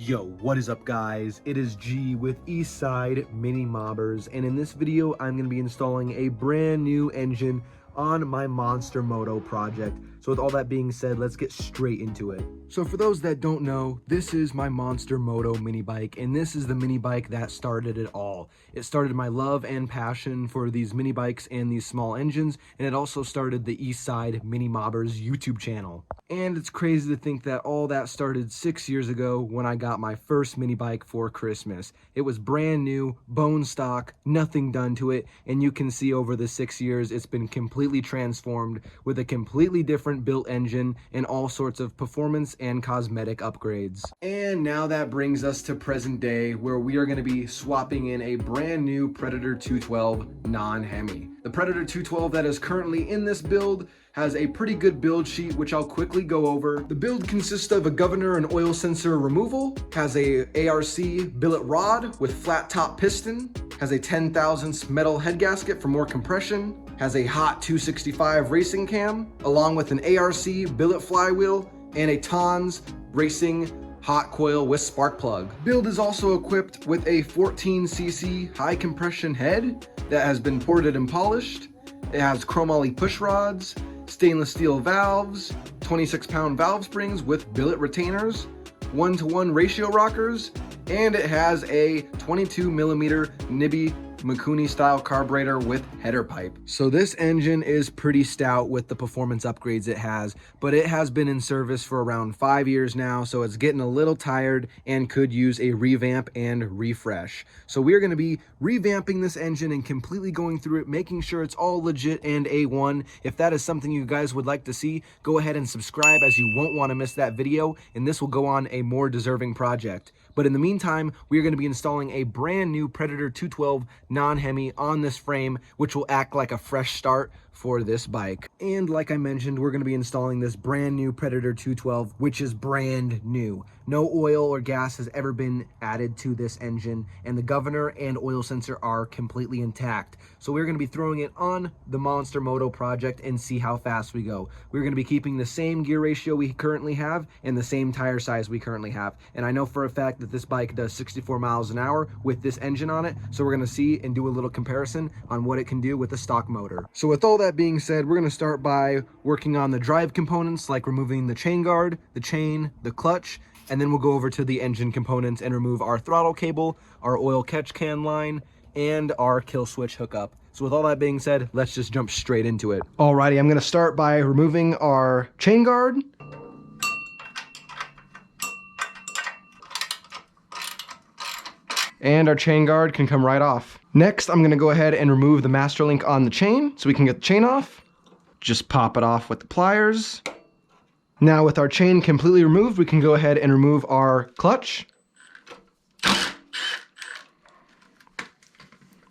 Yo, what is up guys? It is G with EastSideMiniMobberz, and in this video I'm going to be installing a brand new engine on my Monster Moto project. So with all that being said, let's get straight into it. So for those that don't know, this is my Monster Moto mini bike, and this is the mini bike that started it all. It started my love and passion for these mini bikes and these small engines, and it also started the EastSideMiniMobberz YouTube channel. And it's crazy to think that all that started 6 years ago when I got my first mini bike for Christmas. It was brand new, bone stock, nothing done to it, and you can see over the 6 years it's been completely transformed with a completely different built engine and all sorts of performance and cosmetic upgrades. And now that brings us to present day, where we are going to be swapping in a brand new Predator 212 non-Hemi. The Predator 212 that is currently in this build has a pretty good build sheet, which I'll quickly go over. The build consists of a governor and oil sensor removal, has a ARC billet rod with flat top piston, has a 10 thousandths metal head gasket for more compression, has a hot 265 racing cam, along with an ARC billet flywheel and a Tons racing hot coil with spark plug. Build is also equipped with a 14cc high compression head that has been ported and polished. It has chromoly push rods, stainless steel valves, 26-pound valve springs with billet retainers, 1-to-1 ratio rockers, and it has a 22mm Nibby Mikuni style carburetor with header pipe. So this engine is pretty stout with the performance upgrades it has, but it has been in service for around 5 years now, so it's getting a little tired and could use a revamp and refresh. So we're going to be revamping this engine and completely going through it, making sure it's all legit and A1. If that is something you guys would like to see, go ahead and subscribe, as you won't want to miss that video, and this will go on a more deserving project. But in the meantime, we are going to be installing a brand new Predator 212 non-Hemi on this frame, which will act like a fresh start for this bike. And like I mentioned, we're going to be installing this brand new Predator 212, which is brand new. No oil or gas has ever been added to this engine, and the governor and oil sensor are completely intact. So we're going to be throwing it on the Monster Moto project and see how fast we go. We're going to be keeping the same gear ratio we currently have and the same tire size we currently have. And I know for a fact that this bike does 64 miles an hour with this engine on it, so we're going to see and do a little comparison on what it can do with a stock motor. So with all that being said, we're going to start by working on the drive components, like removing the chain guard, the chain, the clutch, and then we'll go over to the engine components and remove our throttle cable, our oil catch can line, and our kill switch hookup. So with all that being said, let's just jump straight into it. Alrighty, I'm going to start by removing our chain guard. And our chain guard can come right off. Next, I'm going to go ahead and remove the master link on the chain so we can get the chain off. Just pop it off with the pliers. Now with our chain completely removed, we can go ahead and remove our clutch.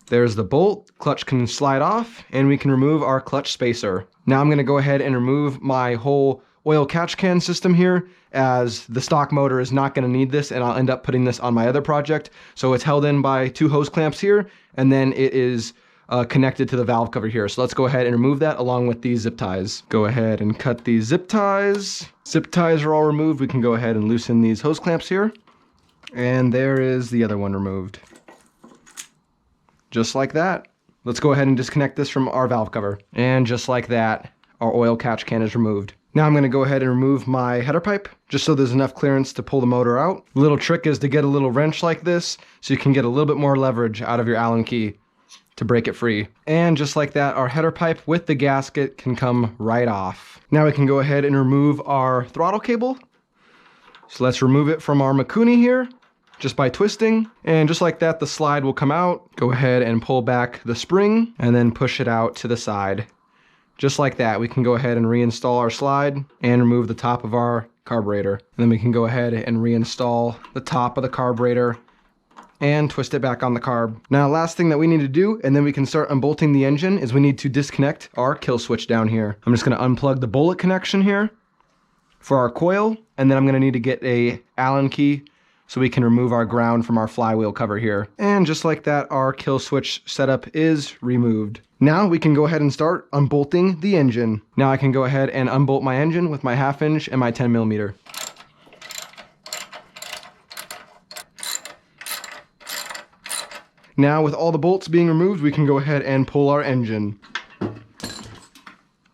There's the bolt, clutch can slide off, and we can remove our clutch spacer. Now I'm going to go ahead and remove my whole oil catch can system here, as the stock motor is not going to need this, and I'll end up putting this on my other project. So it's held in by 2 hose clamps here, and then it is connected to the valve cover here. So let's go ahead and remove that along with these zip ties. Go ahead and cut these zip ties. Zip ties are all removed. We can go ahead and loosen these hose clamps here. And there is the other one removed. Just like that. Let's go ahead and disconnect this from our valve cover. And just like that, our oil catch can is removed. Now I'm going to go ahead and remove my header pipe, just so there's enough clearance to pull the motor out. The little trick is to get a little wrench like this, so you can get a little bit more leverage out of your Allen key to break it free. And just like that, our header pipe with the gasket can come right off. Now we can go ahead and remove our throttle cable. So let's remove it from our Mikuni here, just by twisting. And just like that, the slide will come out. Go ahead and pull back the spring and then push it out to the side. Just like that, we can go ahead and reinstall our slide and remove the top of our carburetor. And then we can go ahead and reinstall the top of the carburetor and twist it back on the carb. Now, last thing that we need to do, and then we can start unbolting the engine, is we need to disconnect our kill switch down here. I'm just going to unplug the bullet connection here for our coil, and then I'm going to need to get a Allen key so we can remove our ground from our flywheel cover here. And just like that, our kill switch setup is removed. Now we can go ahead and start unbolting the engine. Now I can go ahead and unbolt my engine with my 1/2 inch and my 10mm. Now with all the bolts being removed, we can go ahead and pull our engine.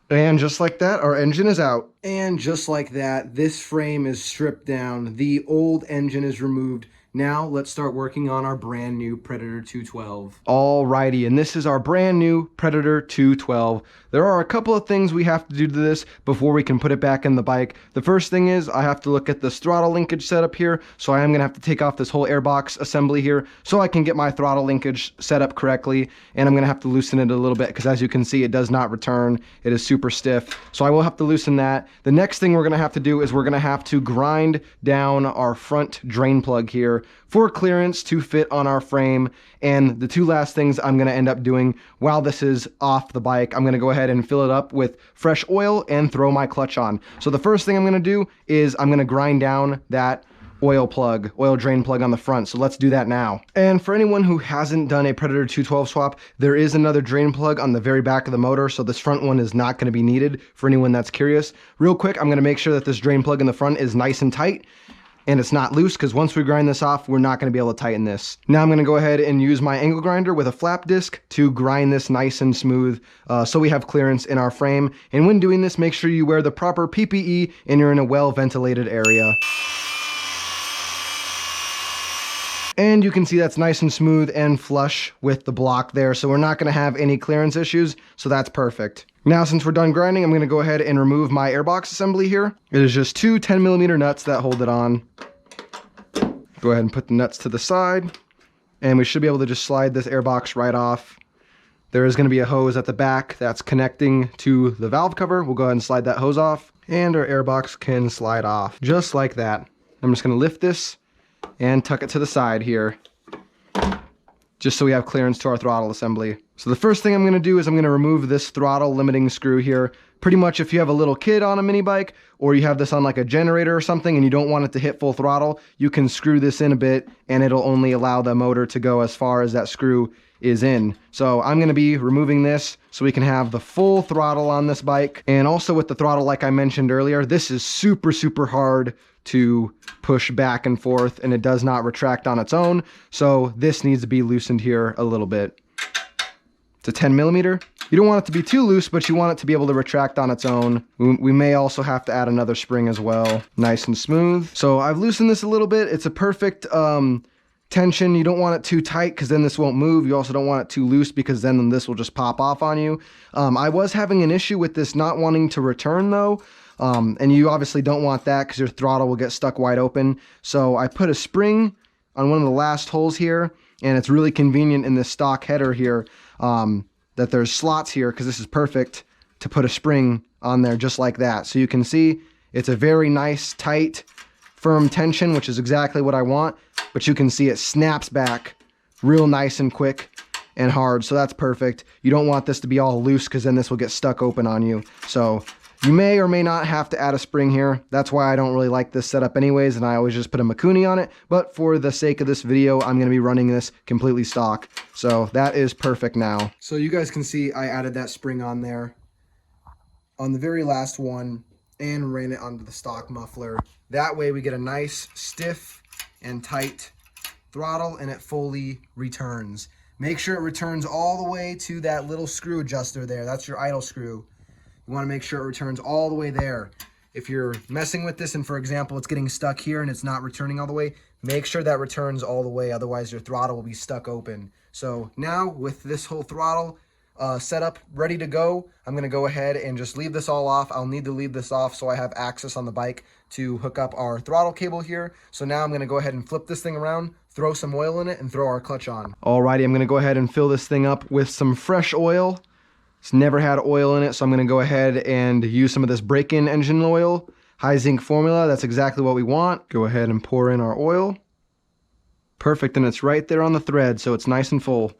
And just like that, our engine is out. And just like that, this frame is stripped down. The old engine is removed. Now let's start working on our brand new Predator 212. Alrighty, and this is our brand new Predator 212. There are a couple of things we have to do to this before we can put it back in the bike. The first thing is I have to look at this throttle linkage setup here. So I am going to have to take off this whole airbox assembly here so I can get my throttle linkage set up correctly. And I'm going to have to loosen it a little bit because as you can see, it does not return. It is super stiff. So I will have to loosen that. The next thing we're going to have to do is we're going to have to grind down our front drain plug here for clearance to fit on our frame. And the two last things I'm going to end up doing while this is off the bike, I'm going to go ahead and fill it up with fresh oil and throw my clutch on. So the first thing I'm going to do is I'm going to grind down that oil drain plug on the front. So let's do that now. And for anyone who hasn't done a Predator 212 swap, there is another drain plug on the very back of the motor. So this front one is not going to be needed for anyone that's curious. Real quick, I'm going to make sure that this drain plug in the front is nice and tight and it's not loose, because once we grind this off, we're not going to be able to tighten this. Now I'm going to go ahead and use my angle grinder with a flap disc to grind this nice and smooth so we have clearance in our frame. And when doing this, make sure you wear the proper PPE and you're in a well-ventilated area. And you can see that's nice and smooth and flush with the block there, so we're not going to have any clearance issues, so that's perfect. Now, since we're done grinding, I'm going to go ahead and remove my airbox assembly here. It is just two 10mm nuts that hold it on. Go ahead and put the nuts to the side, and we should be able to just slide this airbox right off. There is going to be a hose at the back that's connecting to the valve cover. We'll go ahead and slide that hose off, and our airbox can slide off, just like that. I'm just going to lift this and tuck it to the side here, just so we have clearance to our throttle assembly. So the first thing I'm going to do is I'm going to remove this throttle limiting screw here. Pretty much if you have a little kid on a mini bike, or you have this on like a generator or something and you don't want it to hit full throttle, you can screw this in a bit and it'll only allow the motor to go as far as that screw is in. So I'm going to be removing this so we can have the full throttle on this bike. And also with the throttle, like I mentioned earlier, this is super hard to push back and forth, and it does not retract on its own. So this needs to be loosened here a little bit. It's a 10mm. You don't want it to be too loose, but you want it to be able to retract on its own. We may also have to add another spring as well. Nice and smooth. So I've loosened this a little bit. It's a perfect tension. You don't want it too tight because then this won't move. You also don't want it too loose because then this will just pop off on you. I was having an issue with this not wanting to return though. And you obviously don't want that because your throttle will get stuck wide open. So I put a spring on one of the last holes here, and it's really convenient in this stock header here that there's slots here, because this is perfect to put a spring on there just like that. So you can see it's a very nice, tight, firm tension, which is exactly what I want. But you can see it snaps back real nice and quick and hard. So that's perfect. You don't want this to be all loose because then this will get stuck open on you. So you may or may not have to add a spring here. That's why I don't really like this setup anyways, and I always just put a Mikuni on it. But for the sake of this video, I'm going to be running this completely stock. So that is perfect now. So you guys can see I added that spring on there on the very last one and ran it onto the stock muffler. That way we get a nice, stiff and tight throttle, and it fully returns. Make sure it returns all the way to that little screw adjuster there. That's your idle screw. You want to make sure it returns all the way there. If you're messing with this and, for example, it's getting stuck here and it's not returning all the way, make sure that returns all the way. Otherwise, your throttle will be stuck open. So now with this whole throttle setup ready to go, I'm going to go ahead and just leave this all off. I'll need to leave this off so I have access on the bike to hook up our throttle cable here. So now I'm going to go ahead and flip this thing around, throw some oil in it, and throw our clutch on. Alrighty, I'm going to go ahead and fill this thing up with some fresh oil. It's never had oil in it, so I'm going to go ahead and use some of this break-in engine oil, high zinc formula. That's exactly what we want. Go ahead and pour in our oil. Perfect, and it's right there on the thread, so it's nice and full.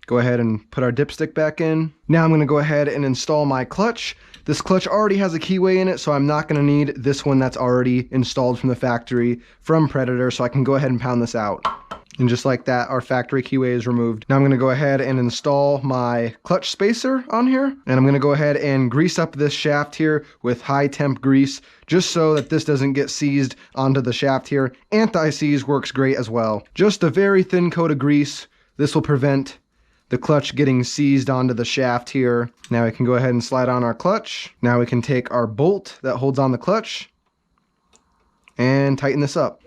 Go ahead and put our dipstick back in. Now I'm going to go ahead and install my clutch. This clutch already has a keyway in it, so I'm not going to need this one that's already installed from the factory from Predator, so I can go ahead and pound this out. And just like that, our factory keyway is removed. Now I'm going to go ahead and install my clutch spacer on here. And I'm going to go ahead and grease up this shaft here with high temp grease, just so that this doesn't get seized onto the shaft here. Anti-seize works great as well. Just a very thin coat of grease This will prevent the clutch getting seized onto the shaft here. Now we can go ahead and slide on our clutch. Now we can take our bolt that holds on the clutch and tighten this up.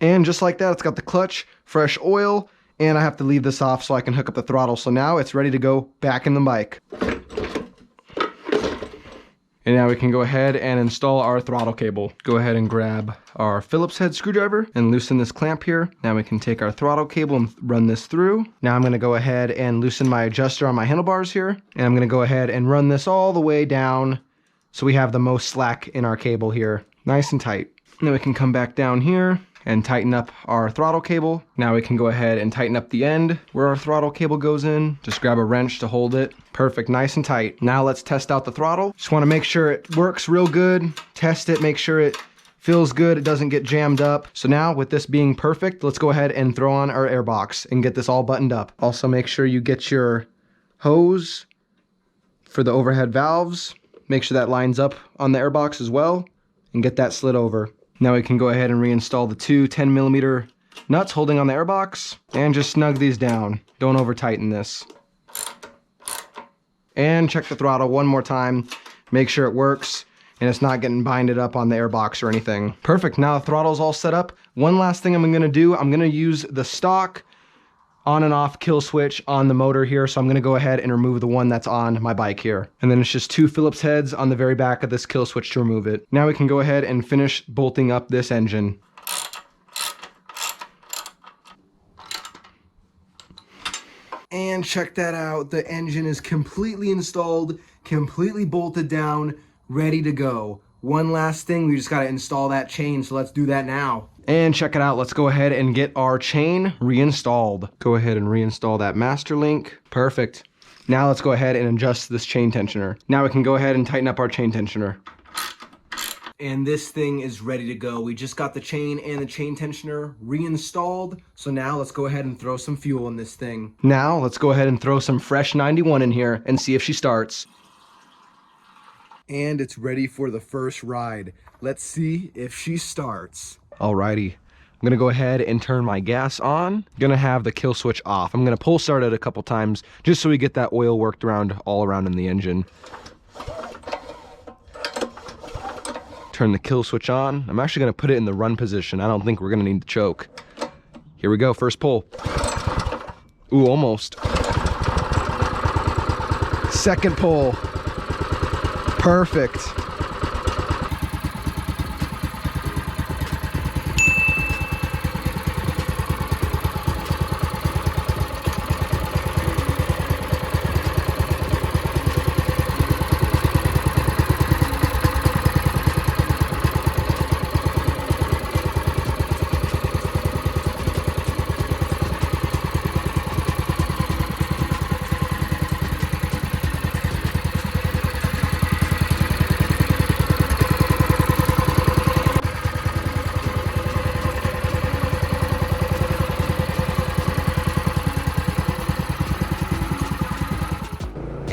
And just like that, it's got the clutch, fresh oil, and I have to leave this off so I can hook up the throttle. So now it's ready to go back in the bike. And now we can go ahead and install our throttle cable. Go ahead and grab our Phillips head screwdriver and loosen this clamp here. Now we can take our throttle cable and run this through. Now I'm gonna go ahead and loosen my adjuster on my handlebars here. And I'm gonna go ahead and run this all the way down so we have the most slack in our cable here. Nice and tight. Now we can come back down here and tighten up our throttle cable. Now we can go ahead and tighten up the end where our throttle cable goes in. Just grab a wrench to hold it. Perfect, nice and tight. Now let's test out the throttle. Just wanna make sure it works real good. Test it, make sure it feels good, it doesn't get jammed up. So now with this being perfect, let's go ahead and throw on our air box and get this all buttoned up. Also make sure you get your hose for the overhead valves. Make sure that lines up on the air box as well and get that slid over. Now we can go ahead and reinstall the two 10mm nuts holding on the airbox and just snug these down. Don't over tighten this. And check the throttle one more time. Make sure it works and it's not getting binded up on the airbox or anything. Perfect, now the throttle's all set up. One last thing I'm gonna do, I'm gonna use the stock on and off kill switch on the motor here. So I'm gonna go ahead and remove the one that's on my bike here. And then it's just two Phillips heads on the very back of this kill switch to remove it. Now we can go ahead and finish bolting up this engine. And check that out, the engine is completely installed, completely bolted down, ready to go. One last thing, we just gotta install that chain, so let's do that now. And check it out, let's go ahead and get our chain reinstalled. Go ahead and reinstall that master link. Perfect. Now let's go ahead and adjust this chain tensioner. Now we can go ahead and tighten up our chain tensioner. And this thing is ready to go. We just got the chain and the chain tensioner reinstalled. So now let's go ahead and throw some fuel in this thing. Now let's go ahead and throw some fresh 91 in here and see if she starts. And it's ready for the first ride. Let's see if she starts. Alrighty, I'm gonna go ahead and turn my gas on. I'm gonna have the kill switch off. I'm gonna pull start it a couple times just so we get that oil worked around all around in the engine. Turn the kill switch on. I'm actually gonna put it in the run position. I don't think we're gonna need to choke. Here we go, first pull. Ooh, almost. Second pull. Perfect.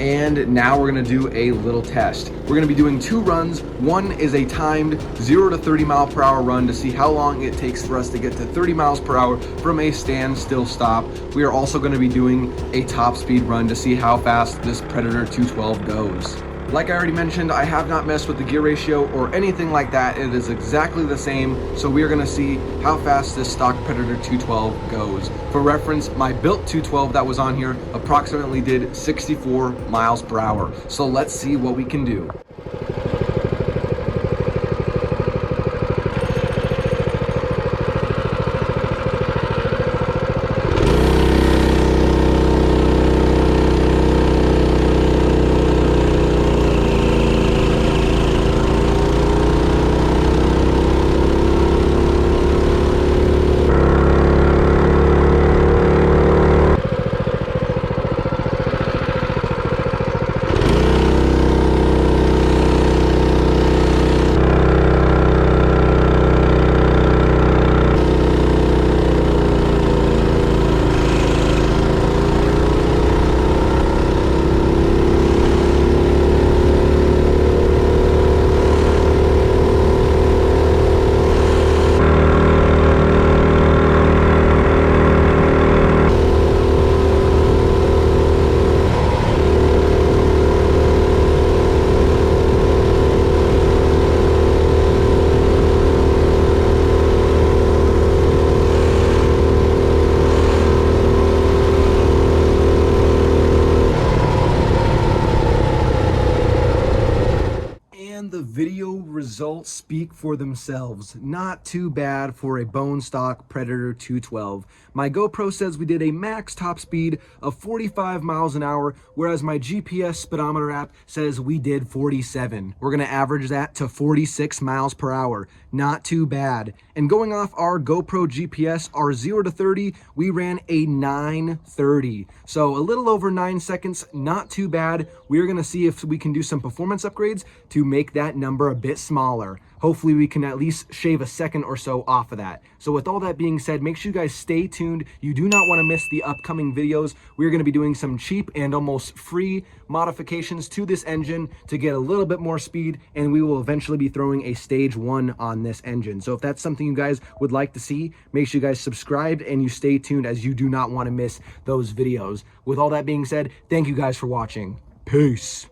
And now we're gonna do a little test. We're gonna be doing two runs. One is a timed 0 to 30 mile per hour run to see how long it takes for us to get to 30 miles per hour from a standstill stop. We are also gonna be doing a top speed run to see how fast this Predator 212 goes. Like I already mentioned, I have not messed with the gear ratio or anything like that. It is exactly the same. So we are gonna see how fast this stock Predator 212 goes. For reference, my built 212 that was on here approximately did 64 miles per hour. So let's see what we can do. results speak for themselves. Not too bad for a bone stock Predator 212. My GoPro says we did a max top speed of 45 miles an hour, whereas my GPS speedometer app says we did 47. We're gonna average that to 46 miles per hour. Not too bad. And going off our GoPro GPS, our 0 to 30, we ran a 9:30. So a little over 9 seconds, not too bad. We're gonna see if we can do some performance upgrades to make that number a bit smaller. Hopefully we can at least shave a second or so off of that. So with all that being said, make sure you guys stay tuned. You do not want to miss the upcoming videos. We're going to be doing some cheap and almost free modifications to this engine to get a little bit more speed, and we will eventually be throwing a stage 1 on this engine. So if that's something you guys would like to see, make sure you guys subscribe and you stay tuned, as you do not want to miss those videos. With all that being said, thank you guys for watching. Peace.